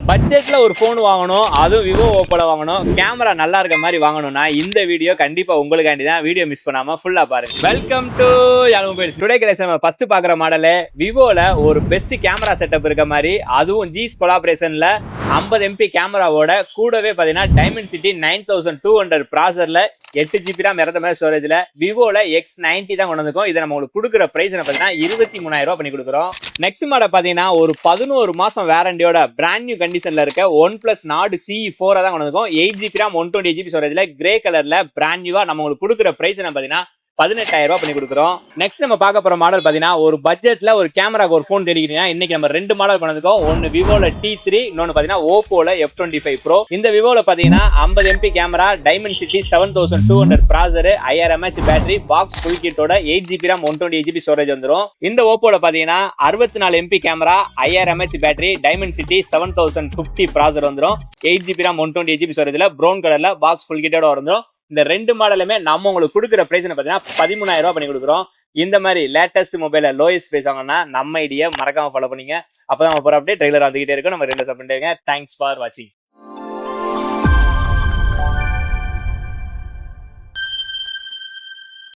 பட்ஜெட்ல ஒரு போன் வாங்கணும், அதுவும் விவோ ஓப்போல வாங்கணும், கேமரா நல்லா இருக்க மாதிரி வாங்கணும்னா இந்த வீடியோ கண்டிப்பா உங்களுக்காண்டி தான். வீடியோ மிஸ் பண்ணாம ஃபுல்லா பாருங்க. Welcome to Yazh mobiles. Today collection நம்ம ஃபர்ஸ்ட் பாக்குற மாடல் விவோல ஒரு பெஸ்ட் கேமரா செட்டப் இருக்க மாதிரி, அதுவும் ஜீஸ் கொலாபரேஷன்ல 50 MP கேமராவோட கூடவே பாத்தீங்கன்னா டைமென்சிட்டி 9200 ப்ராசர்ல 8GB RAM இறந்த ஸ்டோரேஜ்ல விவோல X90 தான் கொண்டு வந்திருக்கோம். இதை நம்ம உங்களுக்கு கொடுக்குற பிரைஸ் பாத்தீங்கன்னா 23,000 ரூபாய் பண்ணி கொடுக்குறோம். நெக்ஸ்ட் மாடல் பாத்தீங்கன்னா ஒரு 11 மாசம் வாரண்டியோட பிராண்ட் நியூ கண்டிஷன்ல இருக்க OnePlus Nord CE4 தான் கொண்டு வந்திருக்கோம். 8GB RAM 128GB ஸ்டோரேஜ்ல கிரே கலர்ல பிராண்ட் நியூவா நம்ம உங்களுக்கு கொடுக்குற பிரைஸ் பாத்தீங்கன்னா 18,000 ரூபாய் பண்ணி கொடுக்குறோம். நெக்ஸ்ட் நம்ம பார்க்க போற மாடல் பாத்தீங்கன்னா ஒரு பட்ஜெட்ல ஒரு கேமராக்கு ஒரு போன் தேடிக்கிறீங்கன்னா இன்னைக்கு நம்ம ரெண்டு மாடல் பண்ணிருக்கோம். ஒன்னு விவோல T3, இன்னொன்னு பாத்தீங்கன்னா ஓப்போல F25 Pro. இந்த விவோல பாத்தீங்கன்னா 50 MP camera, Dimensity 7200 processor, 5000 mAh battery, box full கிட்டோட 8GB RAM 128GB ஸ்டோரேஜ் வந்துரும். இந்த ஓப்போல பாத்தீங்கன்னா 64 MP camera, 5000 mAh battery, Dimensity 7050 processor வந்துரும். 8GB RAM 128GB ஸ்டோரேஜ்ல ப்ரௌன் கலர்ல பாக்ஸ் ஃபுல் கிட்டோட வந்துரும். இந்த ரெண்டு மாடலுமே நம்ம உங்களுக்கு கொடுக்குற பிரைஸ் பாத்தீங்கன்னா 13,000 ரூபாய் பண்ணி கொடுக்குறோம். இந்த மாதிரி லேட்டஸ்ட் மொபைல லோயஸ்ட் பிரைஸ் வாங்கினா நம்ம ஐடியா மறக்காம ஃபாலோ பண்ணீங்க. அப்பதான் நம்ம போற அப்டேட் ரெகுலரா வந்துகிட்டே இருக்கும். நம்ம ரெகுலர் சப்மிட்டே இருங்க. தேங்க்ஸ் ஃபார் வாட்சிங்.